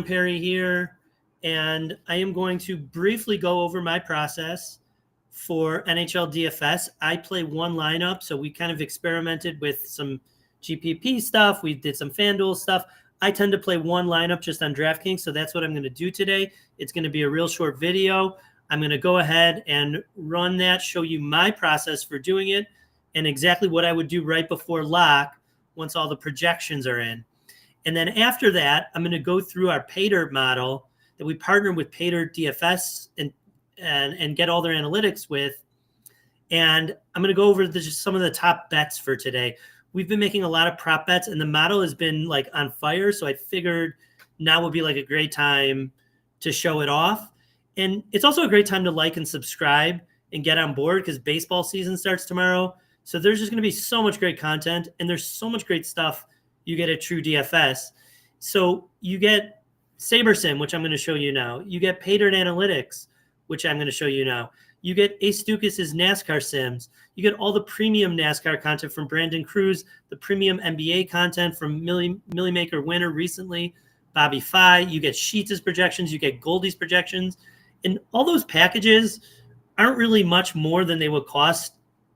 Perry here, and I am going to briefly go over my process for NHL DFS. I play one lineup, so we kind of experimented with some GPP stuff. We did some FanDuel stuff. I tend to play one lineup just on DraftKings, so that's what I'm going to do today. It's going to be a real short video. I'm going to go ahead and run that, show you my process for doing it, and exactly what I would do right before lock once all the projections are in. And then after that, I'm going to go through our PayDirt model that we partner with PayDirt DFS and get all their analytics with. And I'm going to go over just some of the top bets for today. We've been making a lot of prop bets, and the model has been like on fire. So I figured now would be like a great time to show it off. And it's also a great time to like and subscribe and get on board because baseball season starts tomorrow. So there's just going to be so much great content, and there's so much great stuff you get at TrueDFS. So you get SaberSim, which I'm going to show you now. You get PayDirt Analytics, which I'm going to show you now. You get Ace Dukas' NASCAR Sims. You get all the premium NASCAR content from Brandon Cruz, the premium NBA content from Millie Maker winner recently, Bobby Fye. You get Sheets' projections. You get Goldie's projections. And all those packages aren't really much more than they would cost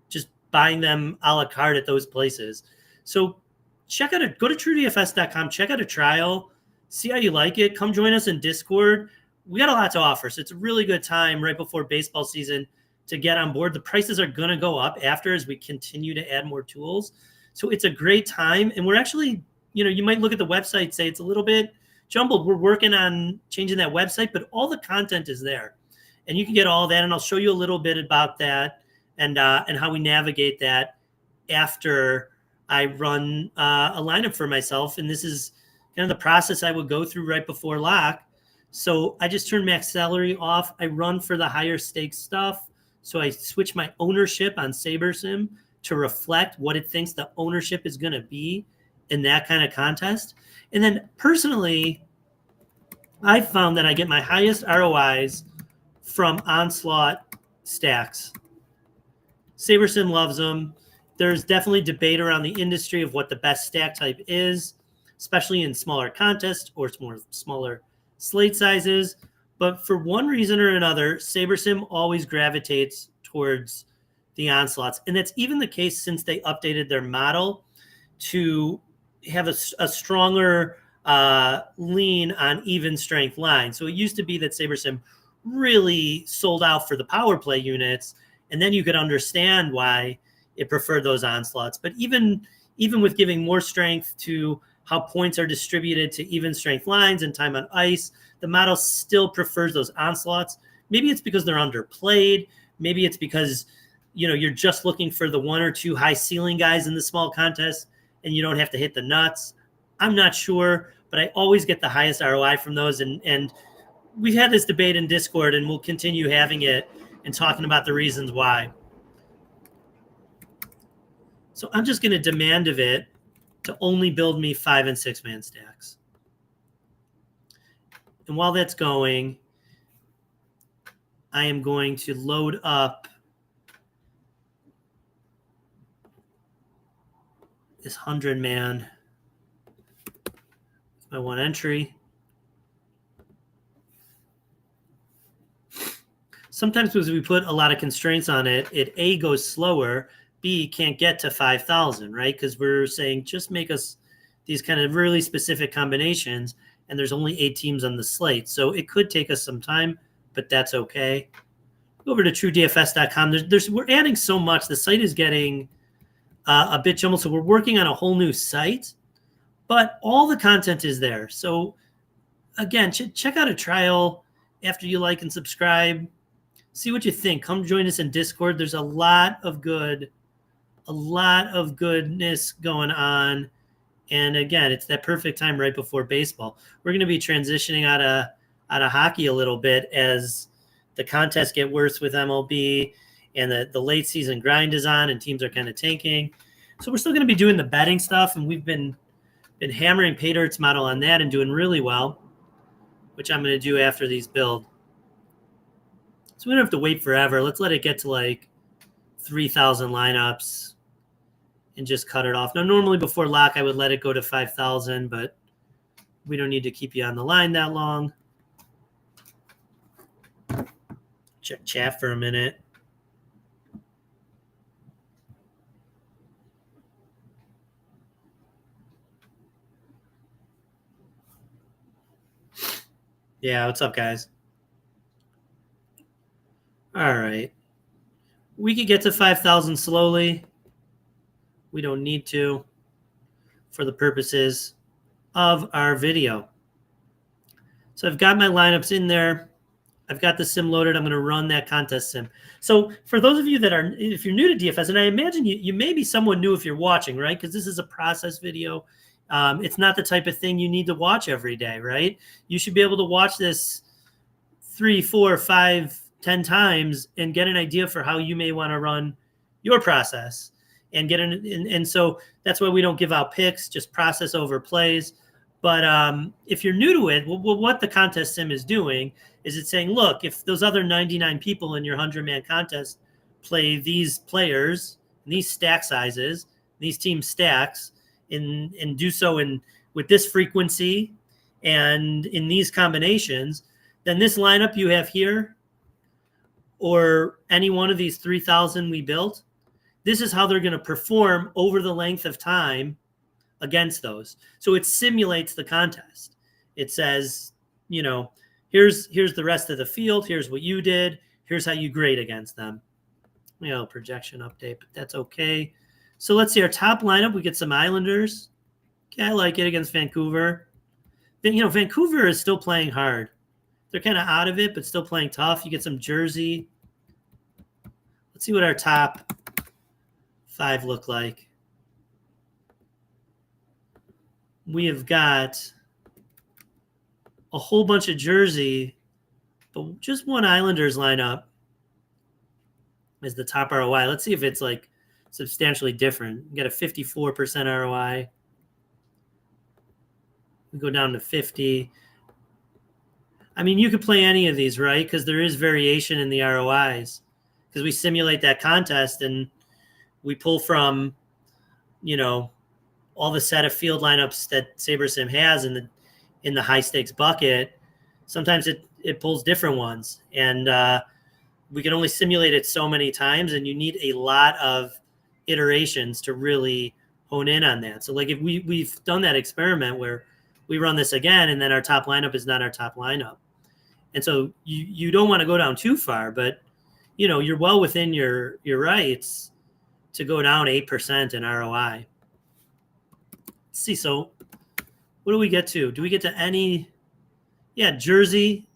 just buying them a la carte at those places. So go to TrueDFS.com, check out a trial, see how you like it. Come join us in Discord. We got a lot to offer, so it's a really good time right before baseball season to get on board. The prices are going to go up after as we continue to add more tools. So it's a great time, and we're actually, you might look at the website, say it's a little bit jumbled. We're working on changing that website, but all the content is there, and you can get all that, and I'll show you a little bit about that and how we navigate that after I run a lineup for myself, and this is kind of the process I would go through right before lock. So I just turn max salary off. I run for the higher stakes stuff. So I switch my ownership on SaberSim to reflect what it thinks the ownership is going to be in that kind of contest. And then personally, I found that I get my highest ROIs from onslaught stacks. SaberSim loves them. There's definitely debate around the industry of what the best stack type is, especially in smaller contests or smaller slate sizes. But for one reason or another, SaberSim always gravitates towards the onslaughts. And that's even the case since they updated their model to have a stronger lean on even strength lines. So it used to be that SaberSim really sold out for the power play units, and then you could understand why it preferred those onslaughts. But even with giving more strength to how points are distributed to even strength lines and time on ice, the model still prefers those onslaughts. Maybe it's because they're underplayed. Maybe it's because you're just looking for the one or two high ceiling guys in the small contest and you don't have to hit the nuts. I'm not sure, but I always get the highest ROI from those. And we've had this debate in Discord, and we'll continue having it and talking about the reasons why. So I'm just going to demand of it to only build me 5- and 6-man stacks. And while that's going, I am going to load up this 100-man, my one entry. Sometimes because we put a lot of constraints on it, it A, goes slower, B, can't get to 5,000, right? Because we're saying just make us these kind of really specific combinations, and there's only 8 teams on the slate. So it could take us some time, but that's okay. Go over to TrueDFS.com. We're adding so much. The site is getting a bit jumbled, so we're working on a whole new site, but all the content is there. So again, check out a trial after you like and subscribe. See what you think. Come join us in Discord. There's a lot of goodness going on. And again, it's that perfect time right before baseball. We're going to be transitioning out of hockey a little bit as the contests get worse with MLB and the late season grind is on and teams are kind of tanking. So we're still going to be doing the betting stuff, and we've been hammering PayDirt's model on that and doing really well, which I'm going to do after these build. So we don't have to wait forever. Let's let it get to like 3,000 lineups and just cut it off. Now, normally before lock, I would let it go to 5,000, but We don't need to keep you on the line that long. Check chat for a minute. Yeah, what's up, guys? All right. We could get to 5,000 slowly. We don't need to for the purposes of our video. So I've got my lineups in there. I've got the sim loaded. I'm going to run that contest sim. So for those of you that are, if you're new to DFS, and I imagine you may be someone new if you're watching, right? Because this is a process video. It's not the type of thing you need to watch every day, right? You should be able to watch this 3, 4, 5, 10 times and get an idea for how you may want to run your process and get and so that's why we don't give out picks, just process over plays. But if you're new to it, what the contest sim is doing is it's saying, look, if those other 99 people in your 100-man contest play these players, these stack sizes, these team stacks, and do so with this frequency and in these combinations, then this lineup you have here or any one of these 3,000 we built, this is how they're going to perform over the length of time against those. So it simulates the contest. It says, here's the rest of the field. Here's what you did. Here's how you grade against them. Projection update, but that's okay. So let's see our top lineup. We get some Islanders. Okay, I like it against Vancouver. Then, Vancouver is still playing hard. They're kind of out of it, but still playing tough. You get some Jersey. Let's see what our top 5 look like. We have got a whole bunch of Jersey, but just one Islanders lineup is the top ROI. Let's see if it's like substantially different. We got a 54% ROI. We go down to 50. I mean, you could play any of these, right? Because there is variation in the ROIs. Because we simulate that contest and we pull from, all the set of field lineups that SaberSim has in the high stakes bucket. Sometimes it pulls different ones, and we can only simulate it so many times, and you need a lot of iterations to really hone in on that. So like if we've done that experiment where we run this again and then our top lineup is not our top lineup. And so you don't want to go down too far, but you're well within your rights to go down 8% in ROI. Let's see. So what do we get to? Do we get to any? Yeah, Jersey,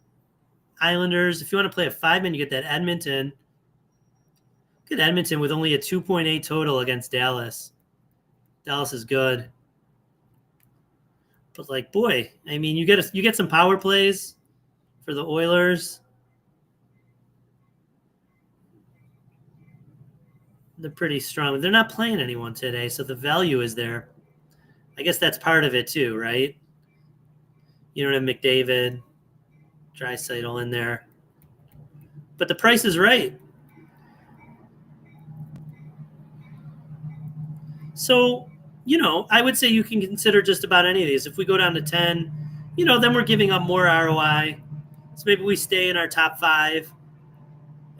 Islanders. If you want to play a 5-man, you get that Edmonton. Get Edmonton with only a 2.8 total against Dallas. Dallas is good. But boy, I mean, you get some power plays for the Oilers. They're pretty strong. They're not playing anyone today, so the value is there. I guess that's part of it too, right? You don't have McDavid, Draisaitl in there. But the price is right. So, I would say you can consider just about any of these. If we go down to 10, then we're giving up more ROI. So maybe we stay in our top 5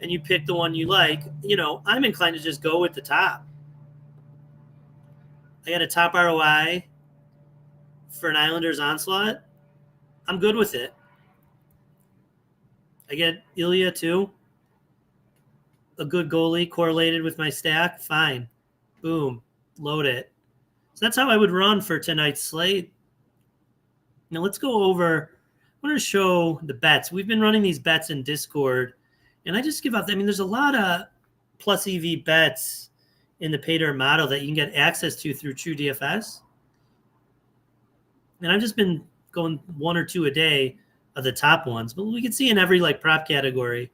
and you pick the one you like. I'm inclined to just go with the top. I got a top ROI for an Islanders onslaught. I'm good with it. I get Ilya too. A good goalie correlated with my stack. Fine. Boom. Load it. So that's how I would run for tonight's slate. Now let's go over. I want to show the bets. We've been running these bets in Discord, and I just give out. There's a lot of plus EV bets in the pay-dirt model that you can get access to through TrueDFS. And I've just been going 1 or 2 a day of the top ones, but we can see in every prop category.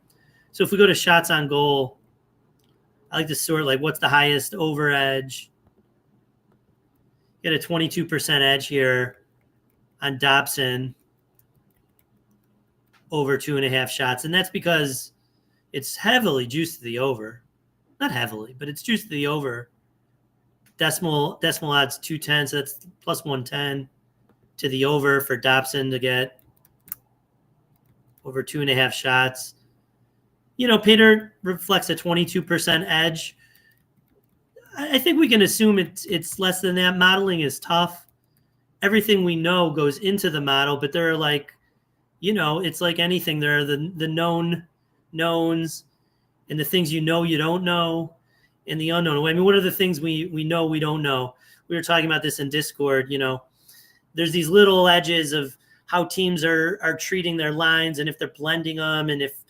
So if we go to shots on goal, I like to sort what's the highest over edge. Get a 22% edge here on Dobson over 2.5 shots. And that's because it's heavily juiced to the over. Not heavily, but it's juiced to the over. Decimal odds 210, so that's plus 110. to the over for Dobson to get over 2.5 shots. Pater reflects a 22% edge. I think we can assume it's less than that. Modeling is tough. Everything we know goes into the model, but there are it's like anything. There are the known knowns and the things you don't know, and the unknown. I mean, what are the things we know we don't know? We were talking about this in Discord. There's these little edges of how teams are treating their lines and if they're blending them, and if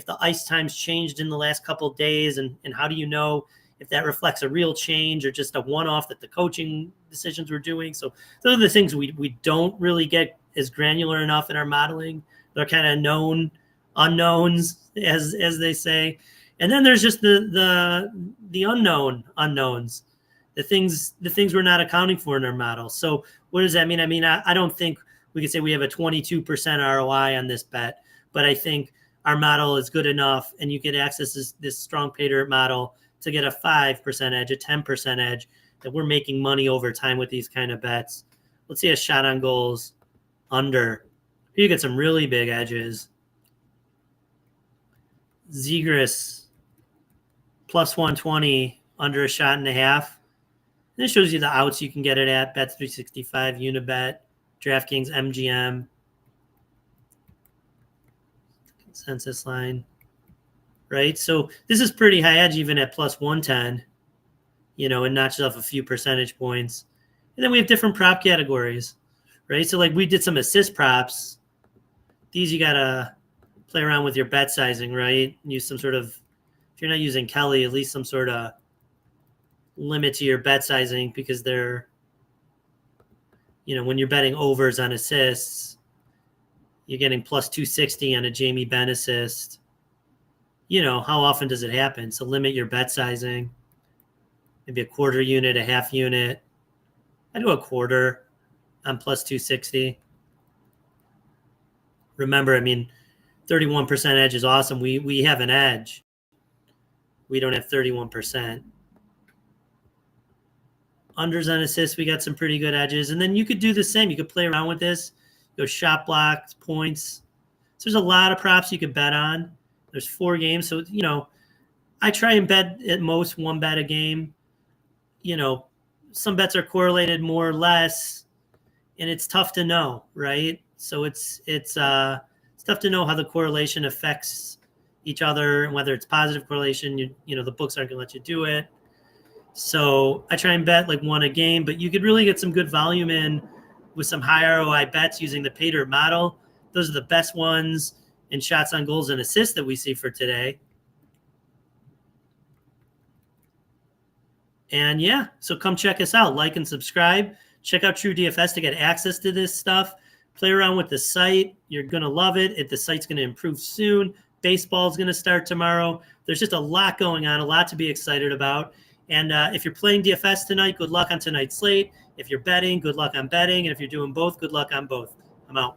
the ice time's changed in the last couple of days, and how do you know if that reflects a real change or just a one-off that the coaching decisions we're doing. So those are the things we don't really get as granular enough in our modeling. They're kind of known unknowns, as they say. And then there's just the unknown unknowns, the things we're not accounting for in our model. So what does that mean? I mean, I don't think we could say we have a 22% ROI on this bet, but I think our model is good enough, and you get access this strong pay dirt model to get a 5% edge, a 10% edge, that we're making money over time with these kind of bets. Let's see a shot on goals under. You get some really big edges. Zegras plus 120 under a shot and a half. And it shows you the outs you can get it at Bet365, Unibet, DraftKings, MGM. Consensus line. Right? So this is pretty high edge even at plus 110, and notches off a few percentage points. And then we have different prop categories, right? So we did some assist props. These you got to play around with your bet sizing, right? Use some sort of, if you're not using Kelly, at least some sort of limit to your bet sizing, because they're, when you're betting overs on assists, you're getting plus 260 on a Jamie Benn assist. How often does it happen? So limit your bet sizing. Maybe a quarter unit, a half unit. I do a quarter on plus 260. Remember, 31% edge is awesome. We have an edge. We don't have 31%. Unders on assists, we got some pretty good edges. And then you could do the same. You could play around with this. Go shot blocks, points. So there's a lot of props you could bet on. There's 4 games. So, I try and bet at most 1 bet a game. Some bets are correlated more or less, and it's tough to know, right? So it's tough to know how the correlation affects each other, and whether it's positive correlation, the books aren't going to let you do it. So I try and bet 1 a game, but you could really get some good volume in with some high ROI bets using the pay dirt model. Those are the best ones in shots on goals and assists that we see for today. And yeah, so come check us out. Like and subscribe. Check out TrueDFS to get access to this stuff. Play around with the site. You're going to love it. The site's going to improve soon. Baseball's going to start tomorrow. There's just a lot going on, a lot to be excited about. And if you're playing DFS tonight, good luck on tonight's slate. If you're betting, good luck on betting. And if you're doing both, good luck on both. I'm out.